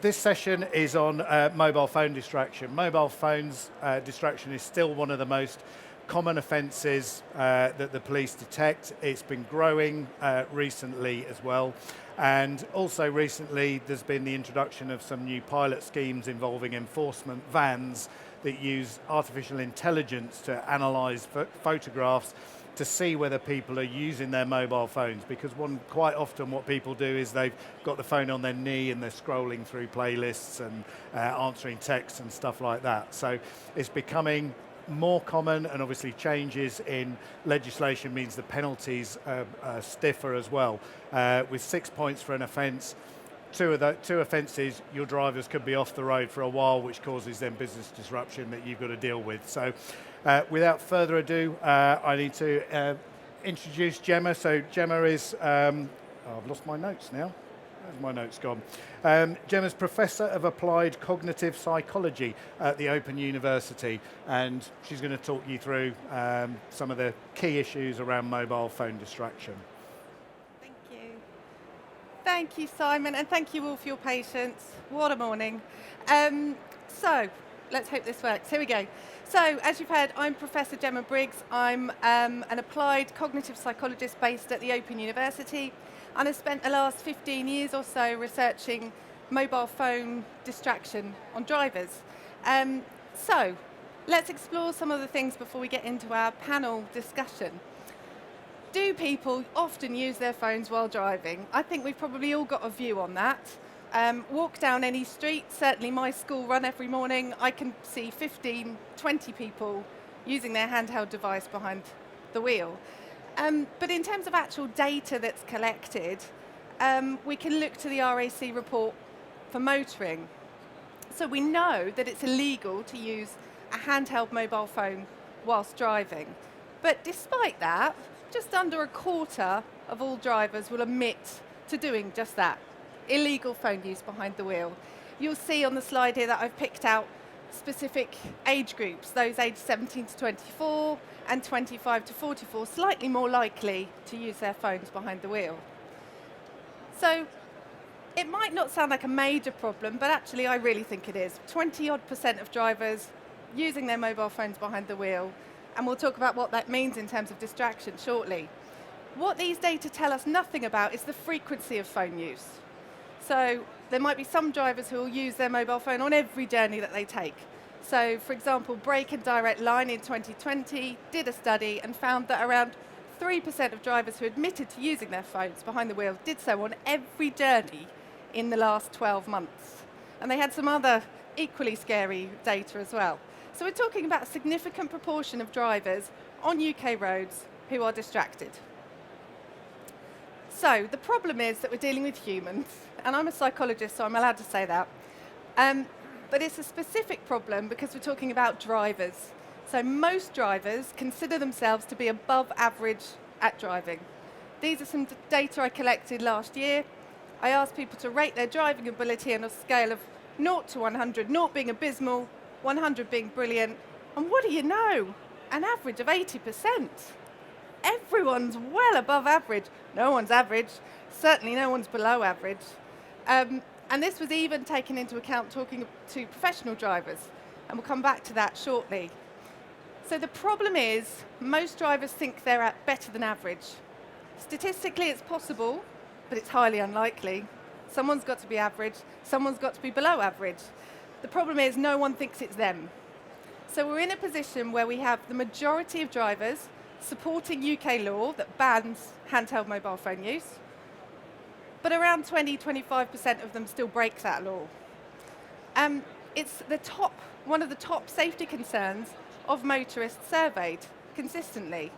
This session is on mobile phone distraction. Mobile phones distraction is still one of the most common offences that the police detect. It's been growing recently as well. And also recently there's been the introduction of some new pilot schemes involving enforcement vans that use artificial intelligence to analyse photographs to see whether people are using their mobile phones, because quite often what people do is they've got the phone on their knee and they're scrolling through playlists and answering texts and stuff like that. So it's becoming more common, and obviously changes in legislation means the penalties are stiffer as well. With 6 points for an offence, two offences, your drivers could be off the road for a while, which causes then business disruption that you've got to deal with. So without further ado, I need to introduce Gemma. So Gemma is, I've lost my notes now. Where's my notes gone? Gemma's Professor of Applied Cognitive Psychology at the Open University, and she's going to talk you through some of the key issues around mobile phone distraction. Thank you. Thank you, Simon, and thank you all for your patience. What a morning. So, let's hope this works. Here we go. So, as you've heard, I'm Professor Gemma Briggs. I'm an applied cognitive psychologist based at the Open University, and I've spent the last 15 years or so researching mobile phone distraction on drivers. So, let's explore some of the things before we get into our panel discussion. Do people often use their phones while driving? I think we've probably all got a view on that. Walk down any street, certainly my school run every morning, I can see 15, 20 people using their handheld device behind the wheel. But in terms of actual data that's collected, we can look to the RAC report for motoring. So we know that it's illegal to use a handheld mobile phone whilst driving. But despite that, just under a quarter of all drivers will admit to doing just that. Illegal phone use behind the wheel. You'll see on the slide here that I've picked out specific age groups, those aged 17 to 24 and 25 to 44, slightly more likely to use their phones behind the wheel. So it might not sound like a major problem, but actually I really think it is. 20-odd% of drivers using their mobile phones behind the wheel, and we'll talk about what that means in terms of distraction shortly. What these data tell us nothing about is the frequency of phone use. So there might be some drivers who will use their mobile phone on every journey that they take. So for example, Brake and Direct Line in 2020 did a study and found that around 3% of drivers who admitted to using their phones behind the wheel did so on every journey in the last 12 months. And they had some other equally scary data as well. So we're talking about a significant proportion of drivers on UK roads who are distracted. So the problem is that we're dealing with humans, and I'm a psychologist, so I'm allowed to say that. But it's a specific problem because we're talking about drivers. So most drivers consider themselves to be above average at driving. These are some data I collected last year. I asked people to rate their driving ability on a scale of 0 to 100, 0 being abysmal, 100 being brilliant, and what do you know? An average of 80%. Everyone's well above average. No one's average. Certainly no one's below average. And this was even taken into account talking to professional drivers, and we'll come back to that shortly. So the problem is most drivers think they're at better than average. Statistically it's possible, but it's highly unlikely. Someone's got to be average, someone's got to be below average. The problem is no one thinks it's them. So we're in a position where we have the majority of drivers supporting UK law that bans handheld mobile phone use, but around 20-25% of them still break that law. It's one of the top safety concerns of motorists surveyed consistently.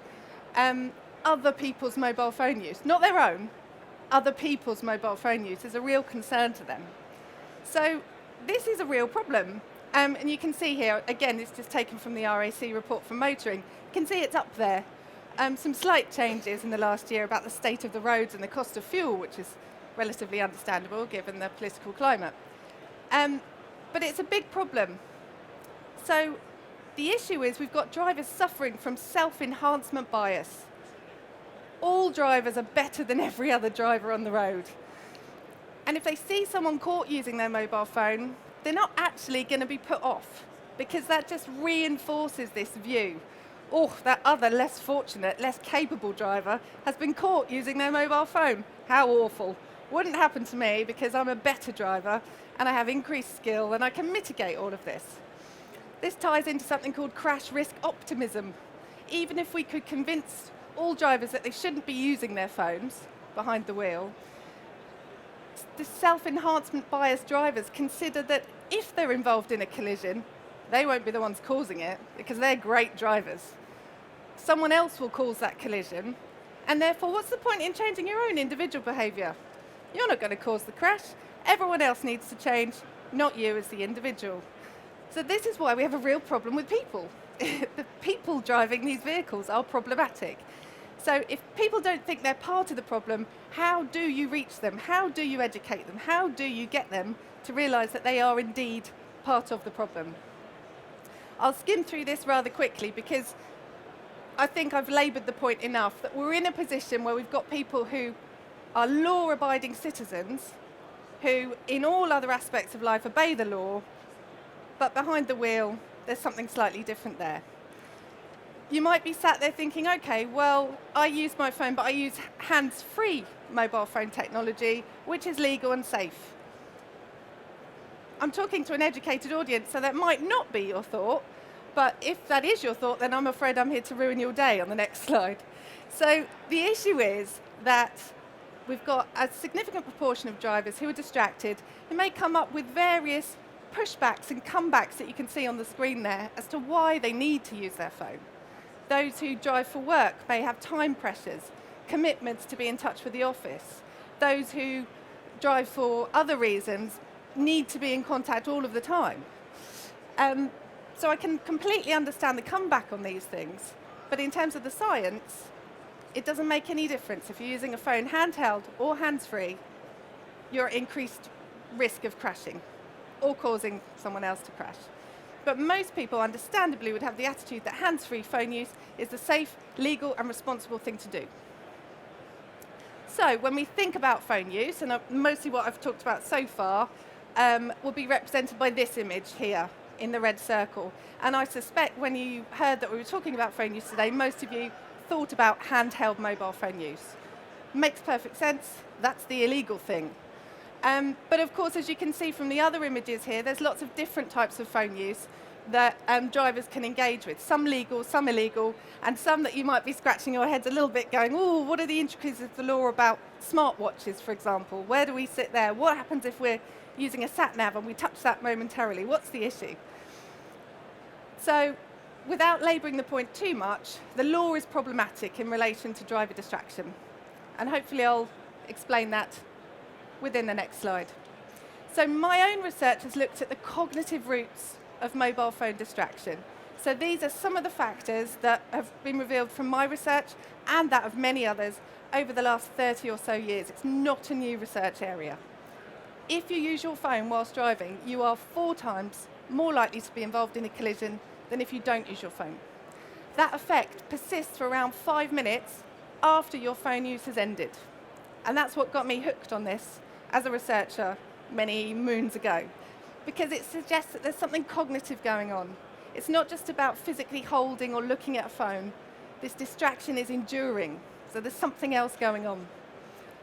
Other people's mobile phone use, not their own, other people's mobile phone use is a real concern to them. So this is a real problem. And you can see here, again, it's just taken from the RAC report for motoring. You can see it's up there. Some slight changes in the last year about the state of the roads and the cost of fuel, which is relatively understandable given the political climate. But it's a big problem. So the issue is we've got drivers suffering from self-enhancement bias. All drivers are better than every other driver on the road. And if they see someone caught using their mobile phone, they're not actually going to be put off, because that just reinforces this view. Oh, that other less fortunate, less capable driver has been caught using their mobile phone. How awful. Wouldn't happen to me because I'm a better driver and I have increased skill and I can mitigate all of this. This ties into something called crash risk optimism. Even if we could convince all drivers that they shouldn't be using their phones behind the wheel, the self-enhancement bias drivers consider that if they're involved in a collision, they won't be the ones causing it because they're great drivers. Someone else will cause that collision, and therefore what's the point in changing your own individual behaviour? You're not going to cause the crash. Everyone else needs to change, not you as the individual. So this is why we have a real problem with people. The people driving these vehicles are problematic. So if people don't think they're part of the problem, how do you reach them? How do you educate them? How do you get them to realise that they are indeed part of the problem? I'll skim through this rather quickly because I think I've laboured the point enough that we're in a position where we've got people who are law-abiding citizens who, in all other aspects of life, obey the law, but behind the wheel, there's something slightly different there. You might be sat there thinking, okay, well, I use my phone, but I use hands-free mobile phone technology, which is legal and safe. I'm talking to an educated audience, so that might not be your thought, but if that is your thought, then I'm afraid I'm here to ruin your day on the next slide. So the issue is that we've got a significant proportion of drivers who are distracted, who may come up with various pushbacks and comebacks that you can see on the screen there as to why they need to use their phone. Those who drive for work may have time pressures, commitments to be in touch with the office. Those who drive for other reasons need to be in contact all of the time. So I can completely understand the comeback on these things, but in terms of the science, it doesn't make any difference. If you're using a phone handheld or hands-free, you're at increased risk of crashing or causing someone else to crash. But most people, understandably, would have the attitude that hands-free phone use is the safe, legal, and responsible thing to do. So when we think about phone use, and mostly what I've talked about so far will be represented by this image here in the red circle. And I suspect when you heard that we were talking about phone use today, most of you thought about handheld mobile phone use. Makes perfect sense. That's the illegal thing. But of course, as you can see from the other images here, there's lots of different types of phone use that drivers can engage with. Some legal, some illegal, and some that you might be scratching your heads a little bit going, oh, what are the intricacies of the law about smartwatches, for example? Where do we sit there? What happens if we're using a sat-nav and we touch that momentarily? What's the issue? So, without labouring the point too much, the law is problematic in relation to driver distraction. And hopefully I'll explain that within the next slide. So my own research has looked at the cognitive roots of mobile phone distraction. So these are some of the factors that have been revealed from my research and that of many others over the last 30 or so years. It's not a new research area. If you use your phone whilst driving, you are 4 times more likely to be involved in a collision than if you don't use your phone. That effect persists for around 5 minutes after your phone use has ended. And that's what got me hooked on this as a researcher many moons ago, because it suggests that there's something cognitive going on. It's not just about physically holding or looking at a phone. This distraction is enduring, so there's something else going on.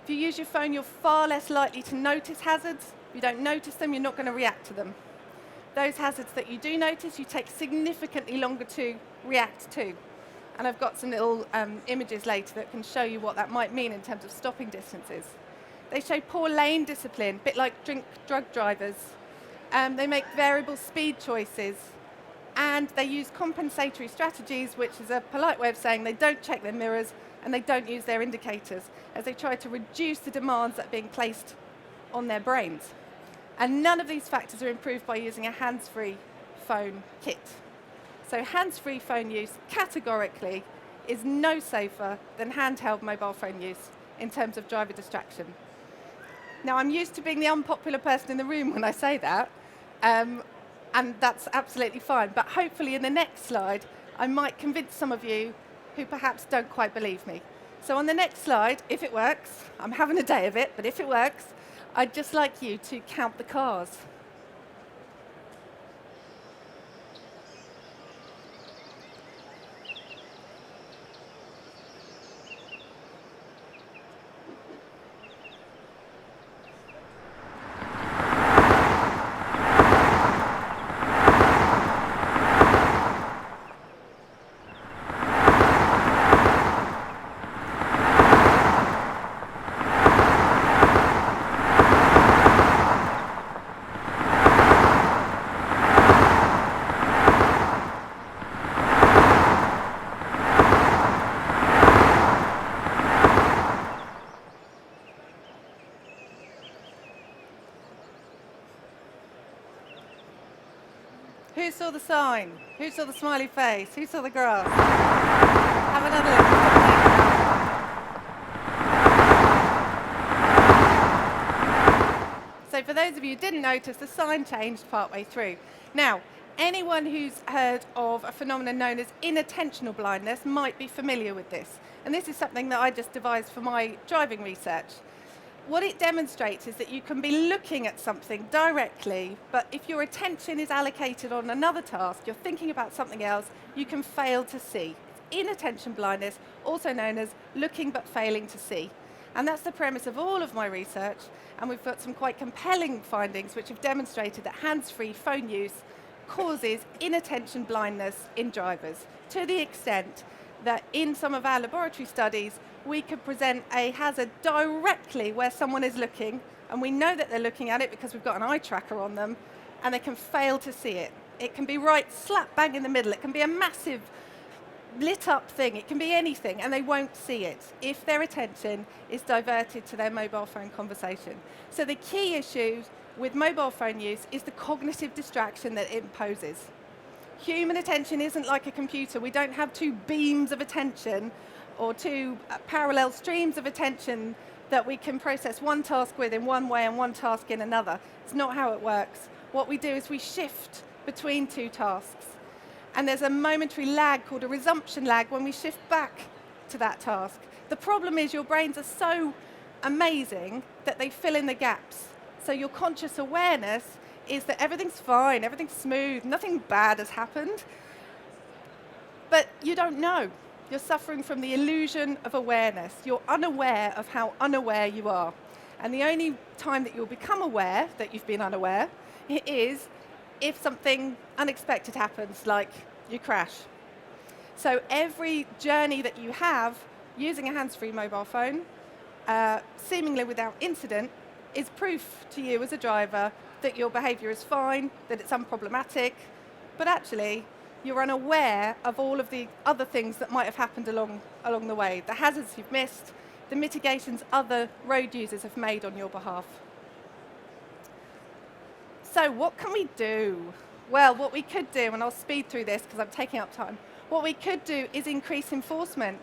If you use your phone, you're far less likely to notice hazards. If you don't notice them, you're not going to react to them. Those hazards that you do notice, you take significantly longer to react to. And I've got some little images later that can show you what that might mean in terms of stopping distances. They show poor lane discipline, a bit like drug drivers. They make variable speed choices. And they use compensatory strategies, which is a polite way of saying they don't check their mirrors and they don't use their indicators as they try to reduce the demands that are being placed on their brains. And none of these factors are improved by using a hands-free phone kit. So hands-free phone use categorically is no safer than handheld mobile phone use in terms of driver distraction. Now, I'm used to being the unpopular person in the room when I say that, and that's absolutely fine. But hopefully in the next slide, I might convince some of you who perhaps don't quite believe me. So on the next slide, if it works, I'm having a day of it, but if it works, I'd just like you to count the cars. Who saw the sign? Who saw the smiley face? Who saw the grass? Have another look. So for those of you who didn't notice, the sign changed partway through. Now, anyone who's heard of a phenomenon known as inattentional blindness might be familiar with this. And this is something that I just devised for my driving research. What it demonstrates is that you can be looking at something directly, but if your attention is allocated on another task, you're thinking about something else, you can fail to see. Inattention blindness, also known as looking but failing to see. And that's the premise of all of my research, and we've got some quite compelling findings which have demonstrated that hands-free phone use causes inattention blindness in drivers, to the extent that in some of our laboratory studies, we could present a hazard directly where someone is looking, and we know that they're looking at it because we've got an eye tracker on them, and they can fail to see it. It can be right slap bang in the middle. It can be a massive lit up thing. It can be anything, and they won't see it if their attention is diverted to their mobile phone conversation. So the key issue with mobile phone use is the cognitive distraction that it imposes. Human attention isn't like a computer. We don't have two beams of attention or two parallel streams of attention that we can process one task with in one way and one task in another. It's not how it works. What we do is we shift between two tasks. And there's a momentary lag called a resumption lag when we shift back to that task. The problem is your brains are so amazing that they fill in the gaps. So your conscious awareness is that everything's fine, everything's smooth, nothing bad has happened. But you don't know. You're suffering from the illusion of awareness. You're unaware of how unaware you are. And the only time that you'll become aware that you've been unaware is if something unexpected happens, like you crash. So every journey that you have using a hands-free mobile phone, seemingly without incident, is proof to you as a driver that your behavior is fine, that it's unproblematic, but actually you're unaware of all of the other things that might have happened along the way, the hazards you've missed, the mitigations other road users have made on your behalf. So what can we do? Well, what we could do, and I'll speed through this because I'm taking up time, what we could do is increase enforcement.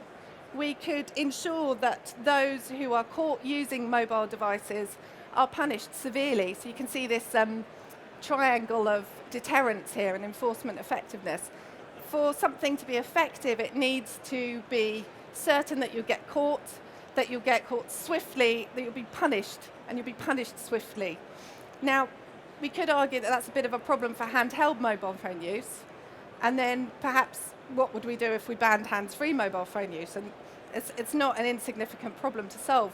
We could ensure that those who are caught using mobile devices are punished severely. So you can see this triangle of deterrence here and enforcement effectiveness. For something to be effective, it needs to be certain that you'll get caught swiftly, that you'll be punished, and you'll be punished swiftly. Now, we could argue that that's a bit of a problem for handheld mobile phone use, and then perhaps what would we do if we banned hands-free mobile phone use? And it's not an insignificant problem to solve.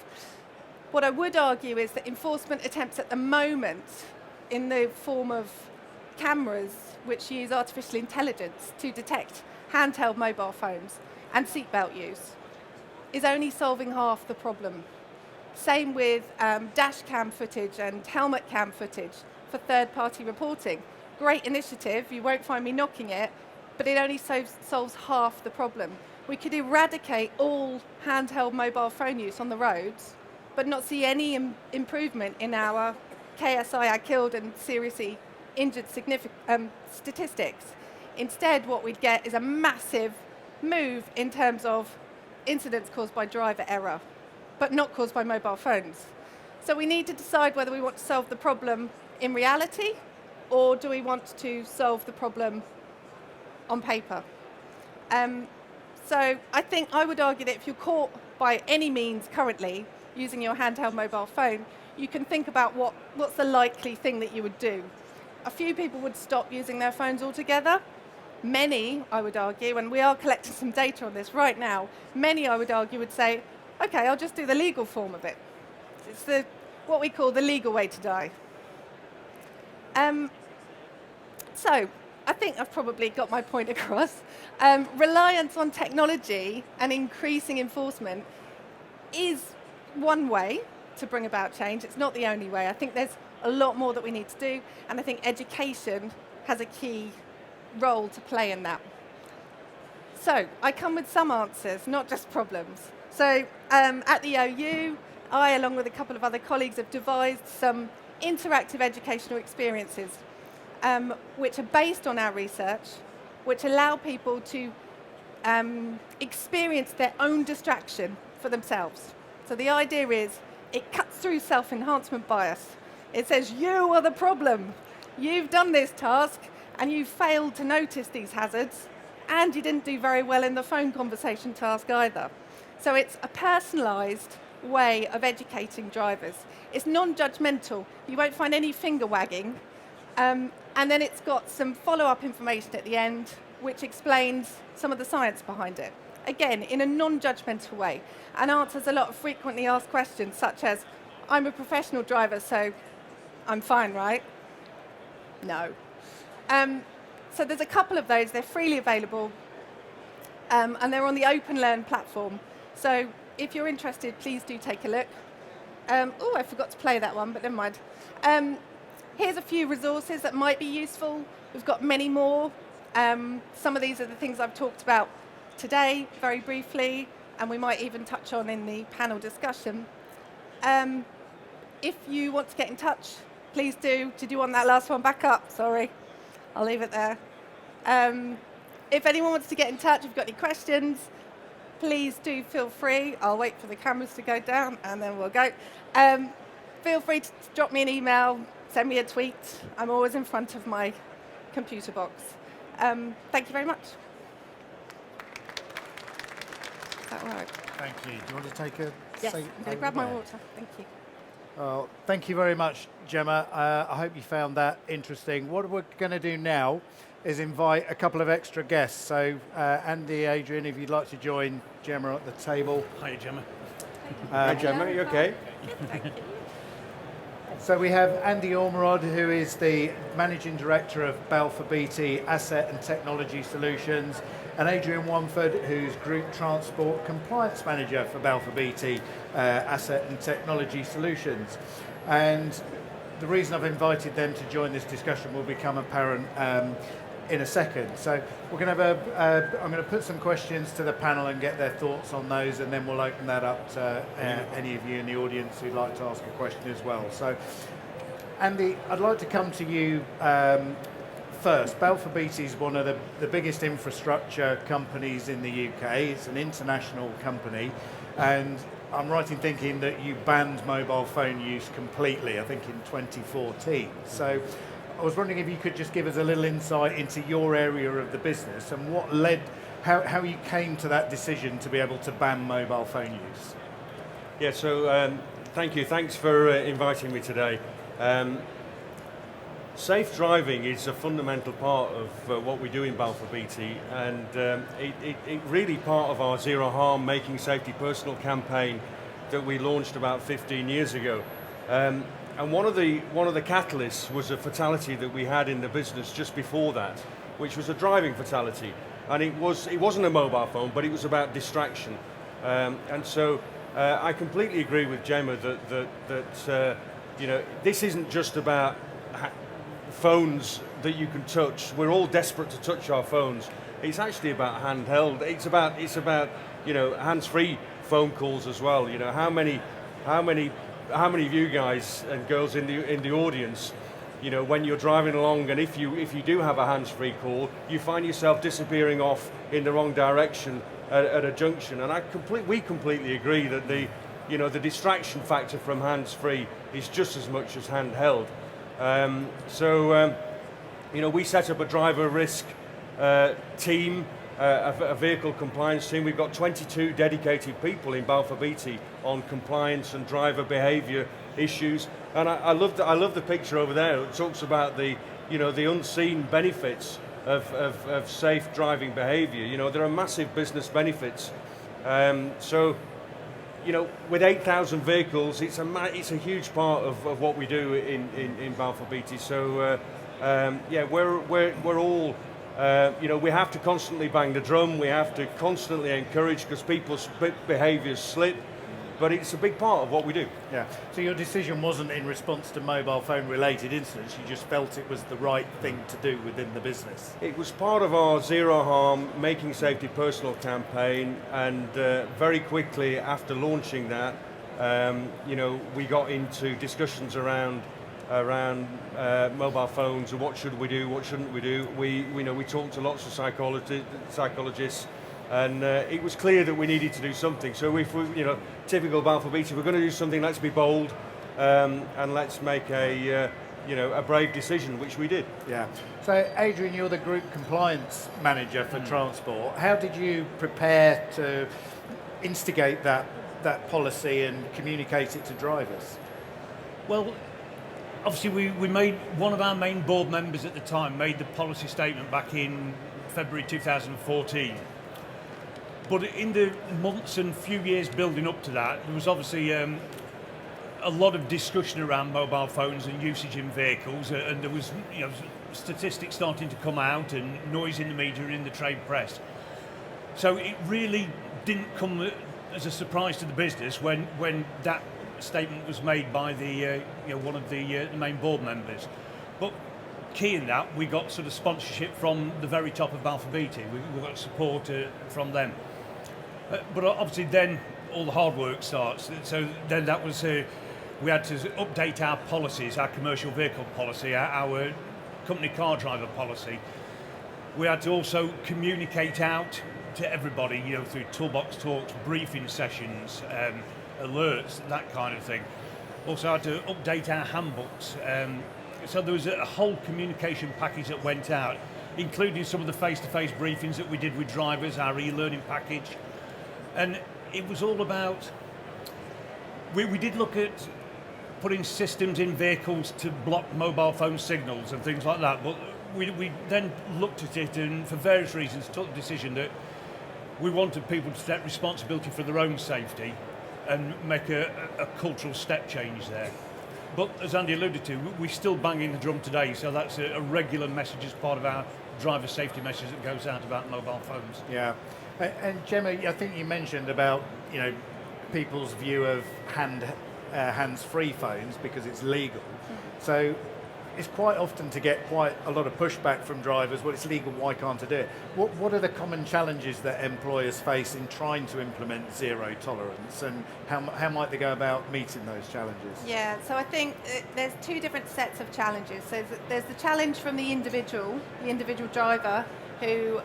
What I would argue is that enforcement attempts at the moment, in the form of cameras which use artificial intelligence to detect handheld mobile phones and seatbelt use, is only solving half the problem. Same with dash cam footage and helmet cam footage for third-party reporting. Great initiative, you won't find me knocking it, but it only solves half the problem. We could eradicate all handheld mobile phone use on the roads, but not see any improvement in our KSI, our killed and seriously injured statistics. Instead, what we'd get is a massive move in terms of incidents caused by driver error, but not caused by mobile phones. So we need to decide whether we want to solve the problem in reality, or do we want to solve the problem on paper? So I think I would argue that if you're caught by any means currently using your handheld mobile phone, you can think about what's the likely thing that you would do. A few people would stop using their phones altogether. Many, I would argue, and we are collecting some data on this right now, many, I would argue, would say, okay, I'll just do the legal form of it. It's what we call the legal way to die. So, I think I've probably got my point across. Reliance on technology and increasing enforcement is one way to bring about change. It's not the only way. I think there's a lot more that we need to do, and I think education has a key role to play in that. So, I come with some answers, not just problems. So, at the OU, I, along with a couple of other colleagues, have devised some interactive educational experiences which are based on our research, which allow people to experience their own distraction for themselves. So the idea is it cuts through self-enhancement bias. It says, you are the problem. You've done this task and you failed to notice these hazards, and you didn't do very well in the phone conversation task either. So it's a personalised way of educating drivers. It's non-judgmental. You won't find any finger wagging. And then it's got some follow-up information at the end, which explains some of the science behind it. Again, in a non-judgmental way, and answers a lot of frequently asked questions, such as, I'm a professional driver, so I'm fine, right? No. So there's a couple of those. They're freely available, and they're on the Open Learn platform. So if you're interested, please do take a look. Oh, I forgot to play that one, but never mind. Here's a few resources that might be useful. We've got many more. Some of these are the things I've talked about today, very briefly, and we might even touch on in the panel discussion. If you want to get in touch, please do. Did you want that last one back up? Sorry, I'll leave it there. If anyone wants to get in touch, if you've got any questions, please do feel free. I'll wait for the cameras to go down and then we'll go. Feel free to drop me an email, send me a tweet. I'm always in front of my computer box. Thank you very much. Is that all right? Thank you. Do you want to take a Yes, seat? I'm going to grab my water. Thank you. Thank you very much, Gemma. I hope you found that interesting. What we're going to do now is invite a couple of extra guests. So Andy, Adrian, if you'd like to join Gemma at the table. Hi, Gemma. Hi, Gemma. You okay? Thank you. So we have Andy Omerod, who is the Managing Director of Balfour Beatty Asset and Technology Solutions, and Adrian Wanford, who's Group Transport Compliance Manager for Balfour Beatty Asset and Technology Solutions. And the reason I've invited them to join this discussion will become apparent in a second. So we're going to have I'm going to put some questions to the panel and get their thoughts on those, and then we'll open that up to any of you in the audience who'd like to ask a question as well. So Andy, I'd like to come to you first. Balfour Beatty is one of the biggest infrastructure companies in the UK. It's an international company, and I'm right in thinking that you banned mobile phone use completely, I think in 2014. So I was wondering if you could just give us a little insight into your area of the business and what led, how you came to that decision to be able to ban mobile phone use. Yeah, so thank you. Thanks for inviting me today. Safe driving is a fundamental part of what we do in Balfour Beatty, and it really part of our Zero Harm Making Safety Personal campaign that we launched about 15 years ago. And one of the catalysts was a fatality that we had in the business just before that, which was a driving fatality, and it wasn't a mobile phone, but it was about distraction. And so I completely agree with Gemma that you know, this isn't just about phones that you can touch. We're all desperate to touch our phones. It's actually about handheld. It's about you know, hands-free phone calls as well. You know, how many of you guys and girls in the audience, you know, when you're driving along, and if you do have a hands-free call, you find yourself disappearing off in the wrong direction at a junction. And we completely agree that the distraction factor from hands-free is just as much as handheld. So you know, we set up a driver risk team a vehicle compliance team. We've got 22 dedicated people in Balfour Beatty on compliance and driver behaviour issues. And I love the picture over there. It talks about the unseen benefits of safe driving behaviour. There are massive business benefits. So, with 8,000 vehicles, it's a huge part of what we do in Balfour Beatty. So, we're all, we have to constantly bang the drum. We have to constantly encourage, because people's behaviours slip. But it's a big part of what we do. Yeah. So your decision wasn't in response to mobile phone related incidents, you just felt it was the right thing to do within the business? It was part of our Zero Harm Making Safety Personal campaign, and very quickly after launching that, we got into discussions around mobile phones and what should we do, what shouldn't we do. We talked to lots of psychologists. And it was clear that we needed to do something. So if we, typical Balfour Beatty, we're going to do something, let's be bold, and let's make a brave decision, which we did. Yeah. So Adrian, you're the Group Compliance Manager for Transport. How did you prepare to instigate that policy and communicate it to drivers? Well, obviously we made, one of our main board members at the time made the policy statement back in February 2014. But in the months and few years building up to that, there was obviously a lot of discussion around mobile phones and usage in vehicles, and there was statistics starting to come out and noise in the media and in the trade press. So it really didn't come as a surprise to the business when that statement was made by the one of the main board members. But key in that, we got sort of sponsorship from the very top of Balfour Beatty. We got support from them. But obviously then all the hard work starts. So then that was, we had to update our policies, our commercial vehicle policy, our company car driver policy. We had to also communicate out to everybody, through toolbox talks, briefing sessions, alerts, that kind of thing. Also had to update our handbooks. So there was a whole communication package that went out, including some of the face-to-face briefings that we did with drivers, our e-learning package. And it was all about, we did look at putting systems in vehicles to block mobile phone signals and things like that, but we then looked at it and for various reasons took the decision that we wanted people to take responsibility for their own safety and make a cultural step change there. But as Andy alluded to, we're still banging the drum today, so that's a regular message as part of our driver safety message that goes out about mobile phones. Yeah. And Gemma, I think you mentioned about people's view of hands-free phones because it's legal. So it's quite often to get quite a lot of pushback from drivers. Well, it's legal, why can't I do it? What are the common challenges that employers face in trying to implement zero tolerance, and how might they go about meeting those challenges? Yeah, so I think there's two different sets of challenges. So there's the challenge from the individual driver who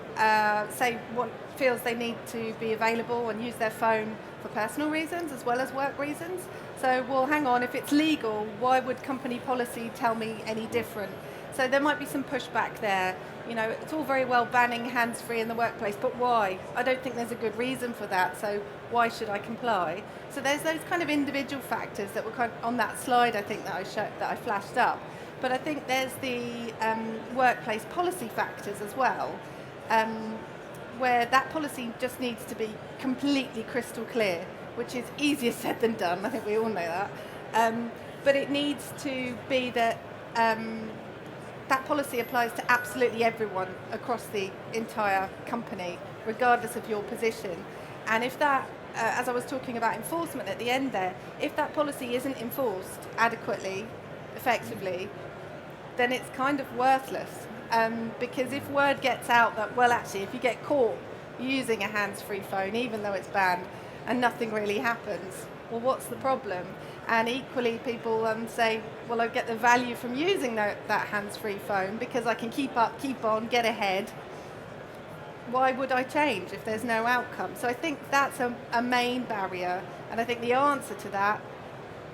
feels they need to be available and use their phone for personal reasons as well as work reasons. So, well, hang on, if it's legal, why would company policy tell me any different? So there might be some pushback there. It's all very well banning hands-free in the workplace, but why? I don't think there's a good reason for that, so why should I comply? So there's those kind of individual factors that were kind of on that slide, I think, that I flashed up. But I think there's the workplace policy factors as well, where that policy just needs to be completely crystal clear, which is easier said than done. I think we all know that. But it needs to be that that policy applies to absolutely everyone across the entire company, regardless of your position. And if that, as I was talking about enforcement at the end there, if that policy isn't enforced adequately, effectively, then it's kind of worthless. Because if word gets out that, well, actually, if you get caught using a hands-free phone, even though it's banned, and nothing really happens, well, what's the problem? And equally, people say, well, I get the value from using that hands-free phone because I can keep on, get ahead. Why would I change if there's no outcome? So I think that's a main barrier, and I think the answer to that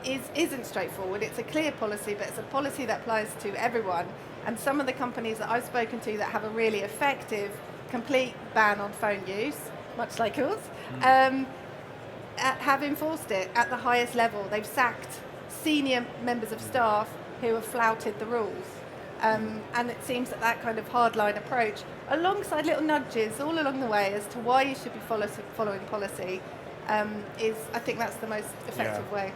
isn't straightforward. It's a clear policy, but it's a policy that applies to everyone. And some of the companies that I've spoken to that have a really effective complete ban on phone use, much like yours, have enforced it at the highest level. They've sacked senior members of staff who have flouted the rules. And it seems that that kind of hardline approach, alongside little nudges all along the way as to why you should be following policy, is, I think that's the most effective way.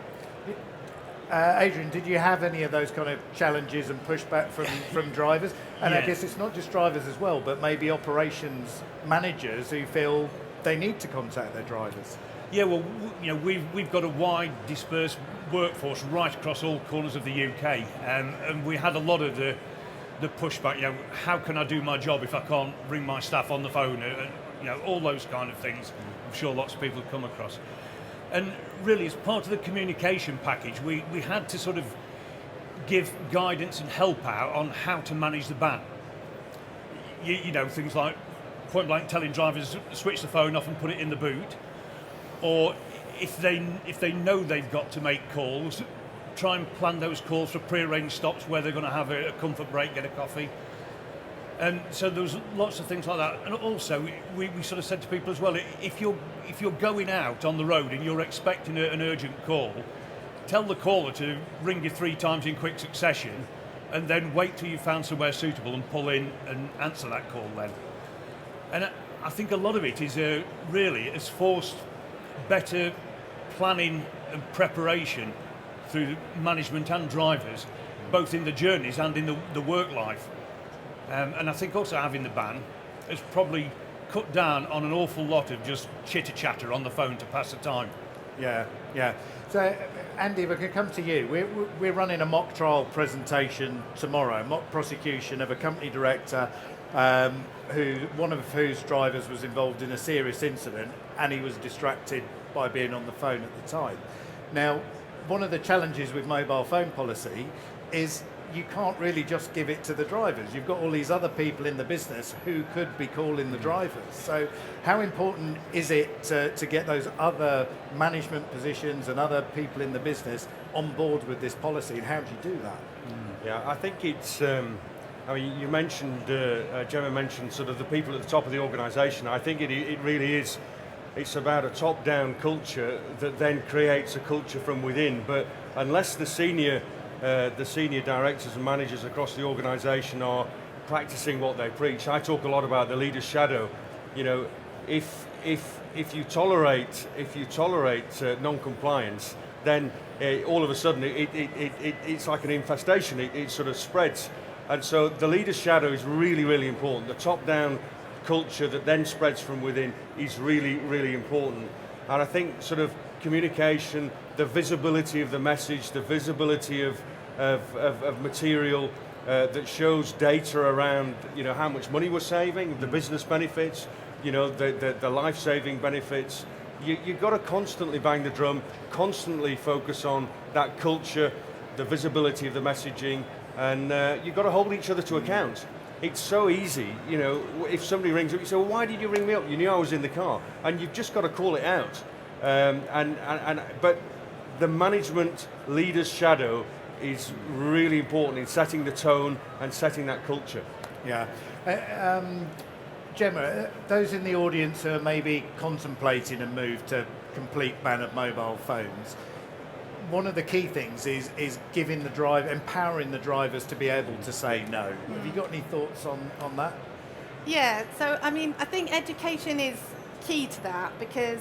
Adrian, did you have any of those kind of challenges and pushback from drivers? And I guess it's not just drivers as well, but maybe operations managers who feel they need to contact their drivers. Yeah, well, we've got a wide dispersed workforce right across all corners of the UK, and we had a lot of the pushback. How can I do my job if I can't ring my staff on the phone? All those kind of things. I'm sure lots of people have come across. And really, as part of the communication package, we had to sort of give guidance and help out on how to manage the ban. Things like point blank telling drivers to switch the phone off and put it in the boot, or if they know they've got to make calls, try and plan those calls for pre-arranged stops where they're going to have a comfort break, get a coffee. And so there was lots of things like that. And also, we sort of said to people as well, if you're going out on the road and you're expecting an urgent call, tell the caller to ring you 3 times in quick succession, and then wait till you've found somewhere suitable and pull in and answer that call then. And I think a lot of it is really has forced better planning and preparation through management and drivers, both in the journeys and in the work life. And I think also having the ban has probably cut down on an awful lot of just chitter-chatter on the phone to pass the time. Yeah. So, Andy, if I could come to you. We're running a mock trial presentation tomorrow, mock prosecution of a company director one of whose drivers was involved in a serious incident, and he was distracted by being on the phone at the time. Now, one of the challenges with mobile phone policy is you can't really just give it to the drivers. You've got all these other people in the business who could be calling the drivers. So how important is it to get those other management positions and other people in the business on board with this policy, and how do you do that? Yeah, I think it's, you mentioned, Gemma mentioned sort of the people at the top of the organisation. I think it really is, it's about a top-down culture that then creates a culture from within. But unless the senior directors and managers across the organisation are practicing what they preach. I talk a lot about the leader's shadow. If you tolerate non-compliance, then all of a sudden it's like an infestation. It sort of spreads, and so the leader's shadow is really, really important. The top-down culture that then spreads from within is really, really important. And I think sort of communication, the visibility of the message, the visibility of material that shows data around, how much money we're saving, the business benefits, the life-saving benefits. You've got to constantly bang the drum, constantly focus on that culture, the visibility of the messaging, and you've got to hold each other to account. It's so easy, if somebody rings up, you say, well, why did you ring me up? You knew I was in the car. And you've just got to call it out. But the management leader's shadow is really important in setting the tone and setting that culture. Yeah. Gemma, those in the audience who are maybe contemplating a move to complete ban of mobile phones, one of the key things is empowering the drivers to be able to say no. Have you got any thoughts on that? Yeah, so I think education is key to that, because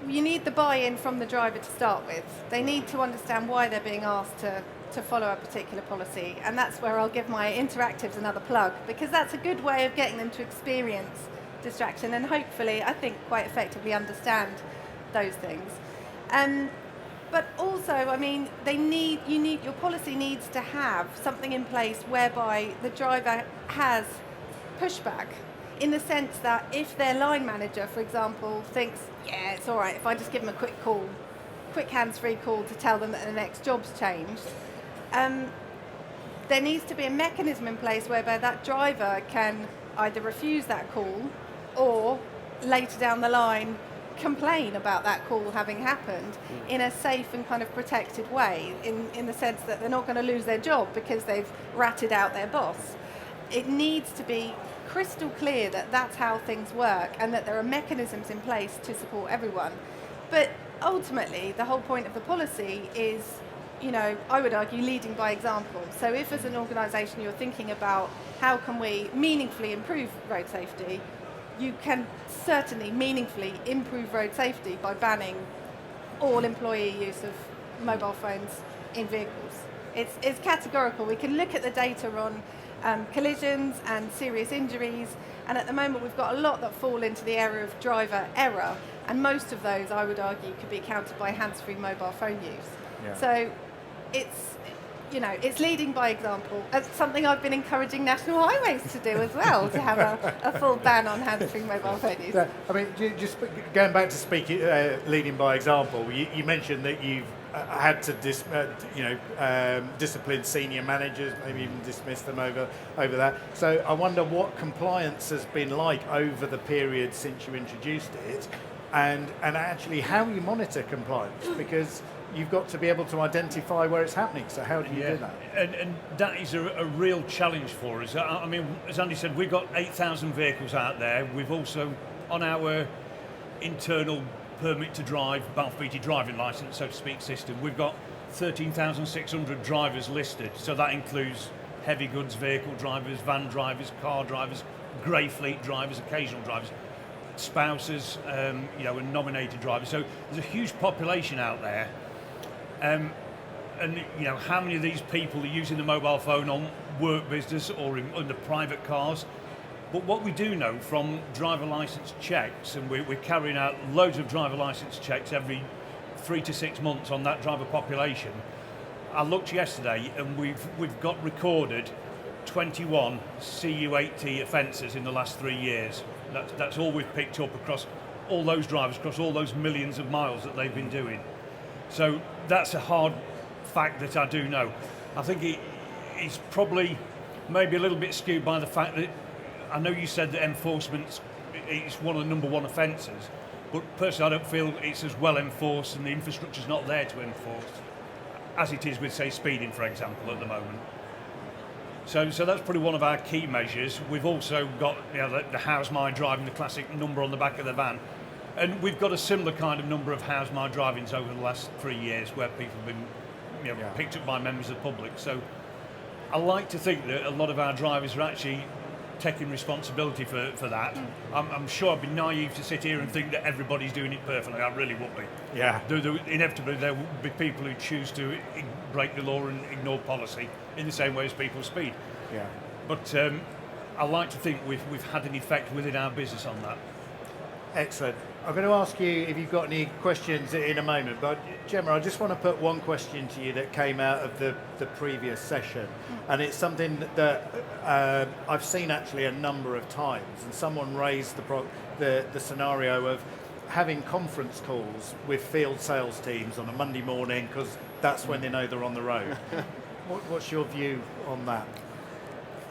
you need the buy-in from the driver to start with. They need to understand why they're being asked to follow a particular policy, and that's where I'll give my interactives another plug, because that's a good way of getting them to experience distraction and hopefully, I think, quite effectively understand those things. But also, your policy needs to have something in place whereby the driver has pushback, in the sense that if their line manager, for example, thinks, yeah, it's all right if I just give them a quick hands-free call to tell them that the next job's changed, there needs to be a mechanism in place whereby that driver can either refuse that call or later down the line complain about that call having happened in a safe and kind of protected way, in the sense that they're not going to lose their job because they've ratted out their boss. It needs to be crystal clear that that's how things work and that there are mechanisms in place to support everyone. But ultimately, the whole point of the policy is, I would argue, leading by example. So if as an organisation you're thinking about how can we meaningfully improve road safety, you can certainly meaningfully improve road safety by banning all employee use of mobile phones in vehicles. It's categorical. We can look at the data on collisions and serious injuries, and at the moment we've got a lot that fall into the area of driver error, and most of those, I would argue, could be accounted by hands-free mobile phone use. Yeah. So it's leading by example. It's something I've been encouraging National Highways to do as well, to have a full ban on hands-free mobile phone use. I mean, just going back to speaking, leading by example, you mentioned that you've had to discipline senior managers, maybe even dismiss them over that. So I wonder what compliance has been like over the period since you introduced it, and actually how you monitor compliance, because you've got to be able to identify where it's happening. So how do you do that? And that is a real challenge for us. I mean, as Andy said, we've got 8,000 vehicles out there. We've also, on our internal permit to drive, Balfour Beatty driving licence, so to speak, system, we've got 13,600 drivers listed. So that includes heavy goods vehicle drivers, van drivers, car drivers, grey fleet drivers, occasional drivers, spouses, and nominated drivers. So there's a huge population out there. And how many of these people are using the mobile phone on work business or in the private cars? But what we do know from driver licence checks, and we're carrying out loads of driver licence checks every 3 to 6 months on that driver population. I looked yesterday and we've got recorded 21 CU8T offences in the last 3 years. That's all we've picked up across all those drivers, across all those millions of miles that they've been doing. So that's a hard fact that I do know. I think it's probably maybe a little bit skewed by the fact that I know you said that enforcement is one of the number one offences, but personally I don't feel it's as well enforced and the infrastructure's not there to enforce as it is with, say, speeding, for example, at the moment. So that's probably one of our key measures. We've also got the How's My Driving, the classic number on the back of the van. And we've got a similar kind of number of How's My Drivings over the last 3 years where people have been picked up by members of the public. So I like to think that a lot of our drivers are actually taking responsibility for that. I'm sure I'd be naive to sit here and think that everybody's doing it perfectly. I really would be. Yeah. Inevitably, there will be people who choose to break the law and ignore policy in the same way as people speed. Yeah. But I like to think we've had an effect within our business on that. Excellent. I'm going to ask you if you've got any questions in a moment, but Gemma, I just want to put one question to you that came out of the previous session, and it's something that I've seen actually a number of times, and someone raised the scenario of having conference calls with field sales teams on a Monday morning because that's when they know they're on the road. What's your view on that?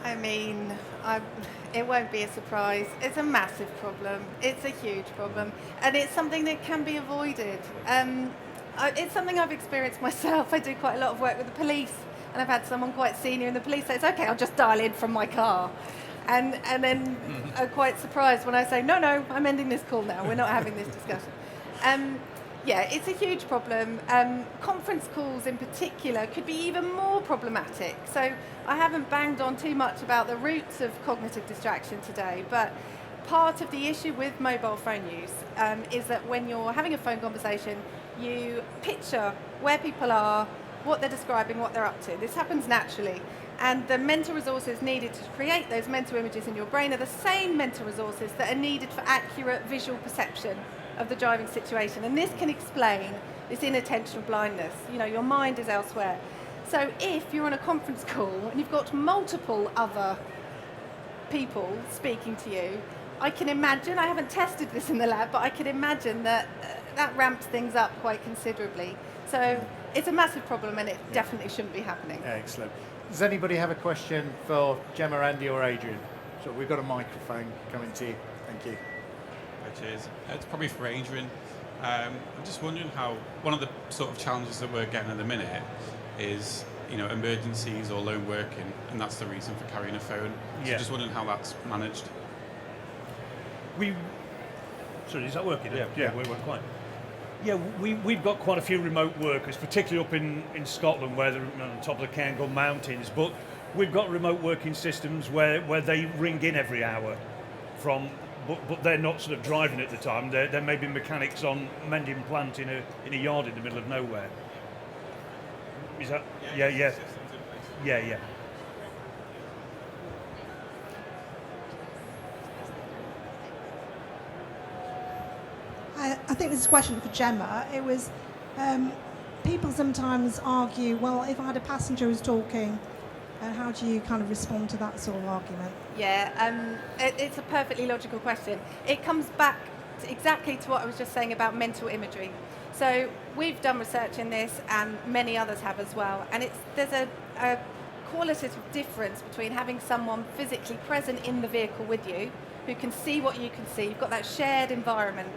I mean, it won't be a surprise. It's a massive problem. It's a huge problem. And it's something that can be avoided. It's something I've experienced myself. I do quite a lot of work with the police, and I've had someone quite senior in the police say, it's okay, I'll just dial in from my car. And then are quite surprised when I say, no, I'm ending this call now. We're not having this discussion. Yeah, it's a huge problem. Conference calls in particular could be even more problematic. So I haven't banged on too much about the roots of cognitive distraction today, but part of the issue with mobile phone use is that when you're having a phone conversation, you picture where people are, what they're describing, what they're up to. This happens naturally. And the mental resources needed to create those mental images in your brain are the same mental resources that are needed for accurate visual perception of the driving situation. And this can explain this inattentional blindness. Your mind is elsewhere. So if you're on a conference call and you've got multiple other people speaking to you, I can imagine, I haven't tested this in the lab, but I can imagine that that ramps things up quite considerably. So it's a massive problem and it definitely shouldn't be happening. Excellent. Does anybody have a question for Gemma, Andy or Adrian? So we've got a microphone coming to you. Thank you. Cheers. It's probably for Adrian. I'm just wondering how one of the sort of challenges that we're getting at the minute is emergencies or lone working, and that's the reason for carrying a phone. So just wondering how that's managed. Sorry, is that working? Yeah. We're quite. Yeah, we've got quite a few remote workers, particularly up in Scotland where they're on top of the Cairngorm Mountains, but we've got remote working systems where they ring in every hour but they're not sort of driving at the time. There may be mechanics on mending plant in a yard in the middle of nowhere. Is that? Yeah. I think this is a question for Gemma. It was, people sometimes argue, well, if I had a passenger who's talking, how do you kind of respond to that sort of argument? Yeah, it's a perfectly logical question. It comes back exactly to what I was just saying about mental imagery. So we've done research in this, and many others have as well, and there's a qualitative difference between having someone physically present in the vehicle with you, who can see what you can see. You've got that shared environment.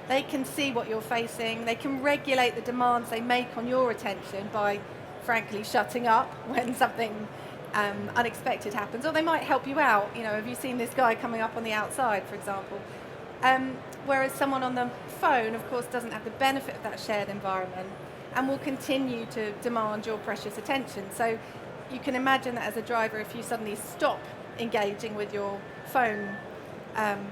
They can see what you're facing. They can regulate the demands they make on your attention by, frankly, shutting up when something unexpected happens. Or they might help you out. Have you seen this guy coming up on the outside, for example? Whereas someone on the phone, of course, doesn't have the benefit of that shared environment and will continue to demand your precious attention. So you can imagine that as a driver, if you suddenly stop engaging with your phone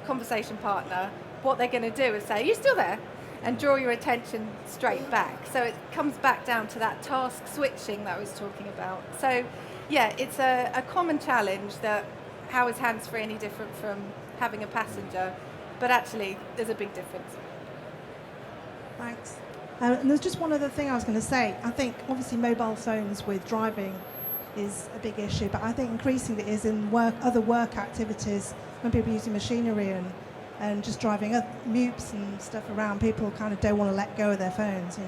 conversation partner, what they're going to do is say, "Are you still there?" and draw your attention straight back. So it comes back down to that task switching that I was talking about. So yeah, it's a common challenge that how is hands-free any different from having a passenger? But actually, there's a big difference. Thanks. And there's just one other thing I was going to say. I think obviously mobile phones with driving is a big issue, but I think increasingly it is in other work activities when people are using machinery and just driving mutes and stuff around. People kind of don't want to let go of their phones, So.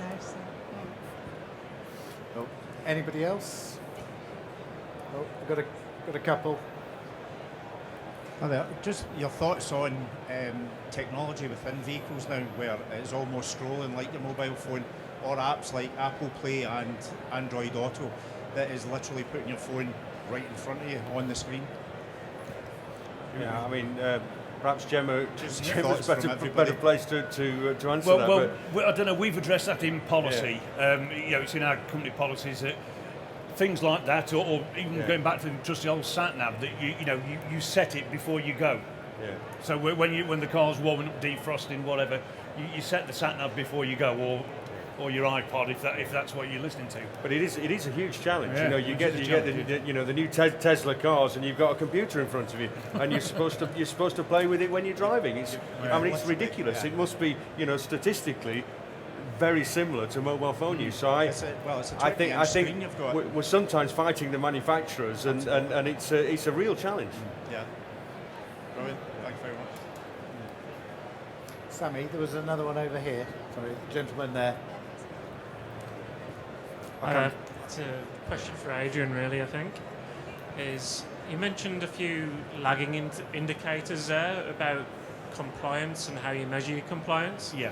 Oh, anybody else? Oh, I've got a couple. Hi there. Just your thoughts on technology within vehicles now, where it's almost scrolling like your mobile phone, or apps like Apple Play and Android Auto that is literally putting your phone right in front of you on the screen. Yeah, I mean, perhaps Gemma's thoughts better place to answer that. Well, I don't know. We've addressed that in policy. Yeah. It's in our company policies that things like that, or even going back to just the old sat nav, that you set it before you go. Yeah. So when the car's warming up, defrosting, whatever, you set the sat nav before you go, or your iPod if that's what you're listening to. But it is a huge challenge. Yeah, you get the new Tesla cars, and you've got a computer in front of you, and you're supposed to play with it when you're driving. It's ridiculous. Yeah. It must be statistically very similar to mobile phone use. So I think we're sometimes fighting the manufacturers, and it's a real challenge. Yeah. Brilliant. Thank you very much. Sammy, there was another one over here. Sorry, gentleman there. It's a question for Adrian, really, I think. You mentioned a few lagging indicators there about compliance and how you measure your compliance. Yeah.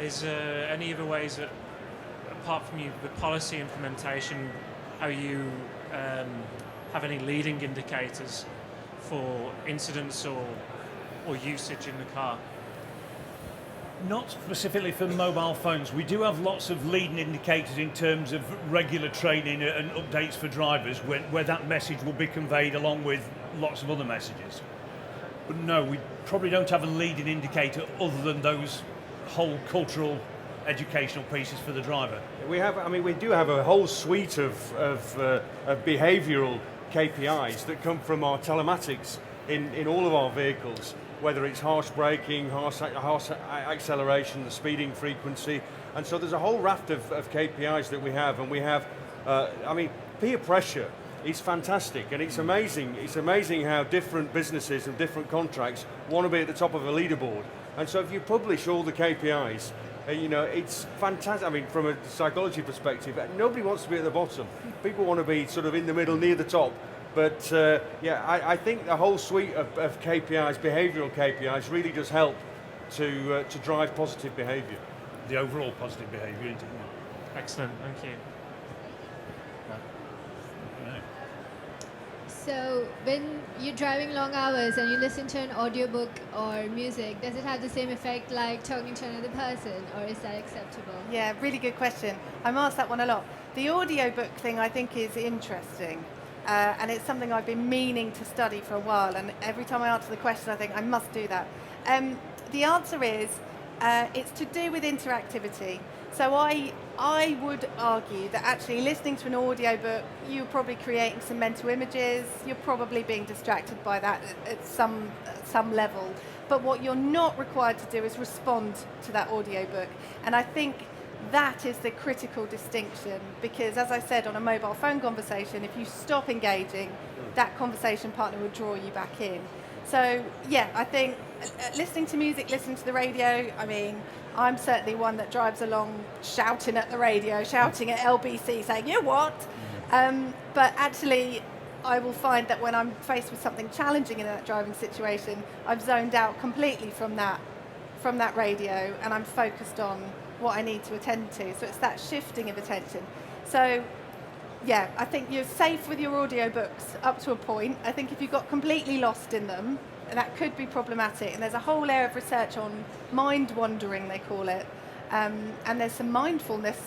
Is there any other ways that, apart from the policy implementation, how you have any leading indicators for incidents or usage in the car? Not specifically for mobile phones. We do have lots of leading indicators in terms of regular training and updates for drivers where that message will be conveyed along with lots of other messages. But no, we probably don't have a leading indicator other than those whole cultural educational pieces for the driver. We do have a whole suite of behavioural KPIs that come from our telematics in all of our vehicles, whether it's harsh braking, harsh acceleration, the speeding frequency, and so there's a whole raft of KPIs that we have, and we have, peer pressure is fantastic, and it's amazing. It's amazing how different businesses and different contracts want to be at the top of a leaderboard, and so if you publish all the KPIs, it's fantastic. From a psychology perspective, nobody wants to be at the bottom. People want to be sort of in the middle, near the top. But I think the whole suite of KPIs, behavioural KPIs, really does help to drive positive behaviour. The overall positive behaviour. Excellent, thank you. don't know. So when you're driving long hours and you listen to an audiobook or music, does it have the same effect like talking to another person, or is that acceptable? Yeah, really good question. I'm asked that one a lot. The audiobook thing I think is interesting. And it's something I've been meaning to study for a while, and every time I answer the question I think I must do that. The answer is it's to do with interactivity. So I would argue that actually listening to an audiobook, you're probably creating some mental images, you're probably being distracted by that at some level. But what you're not required to do is respond to that audiobook. And I think that is the critical distinction, because as I said, on a mobile phone conversation, if you stop engaging, that conversation partner will draw you back in. So yeah, I think listening to music, listening to the radio, I mean, I'm certainly one that drives along shouting at the radio, shouting at LBC, saying, you what? But actually, I will find that when I'm faced with something challenging in that driving situation, I've zoned out completely from that radio, and I'm focused on what I need to attend to. So it's that shifting of attention. So yeah, I think you're safe with your audiobooks up to a point. I think if you got completely lost in them, that could be problematic. And there's a whole area of research on mind wandering, they call it. And there's some mindfulness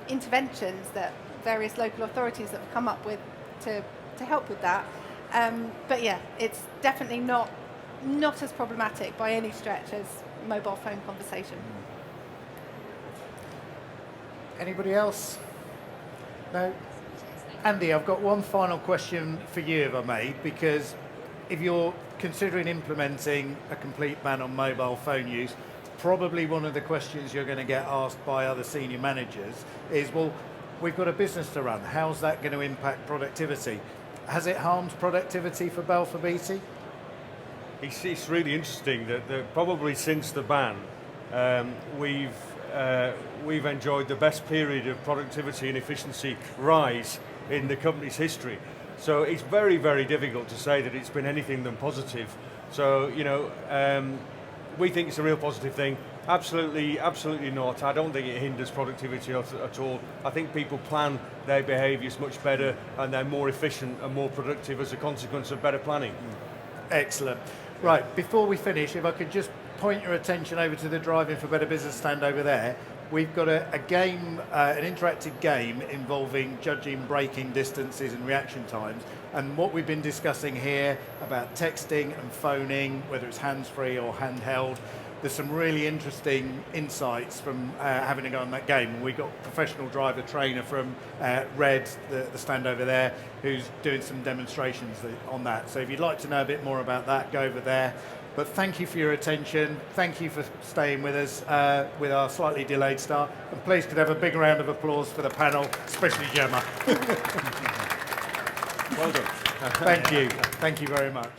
interventions that various local authorities have come up with to help with that. But yeah, it's definitely not as problematic by any stretch as mobile phone conversation. Anybody else? No? Andy, I've got one final question for you, if I may, because if you're considering implementing a complete ban on mobile phone use, probably one of the questions you're going to get asked by other senior managers is, well, we've got a business to run. How's that going to impact productivity? Has it harmed productivity for Balfour Beatty? It's really interesting that probably since the ban, we've enjoyed the best period of productivity and efficiency rise in the company's history. So it's very, very difficult to say that it's been anything than positive. So, we think it's a real positive thing. Absolutely not. I don't think it hinders productivity at all. I think people plan their behaviours much better, and they're more efficient and more productive as a consequence of better planning. Excellent. Right, before we finish, if I could just point your attention over to the Driving for Better Business stand over there. We've got a game, an interactive game involving judging braking distances and reaction times. And what we've been discussing here about texting and phoning, whether it's hands-free or handheld, there's some really interesting insights from having a go on that game. We've got a professional driver trainer from Red, the stand over there, who's doing some demonstrations on that. So if you'd like to know a bit more about that, go over there. But thank you for your attention. Thank you for staying with us with our slightly delayed start. And please could have a big round of applause for the panel, especially Gemma. Well done. Thank you. Thank you very much.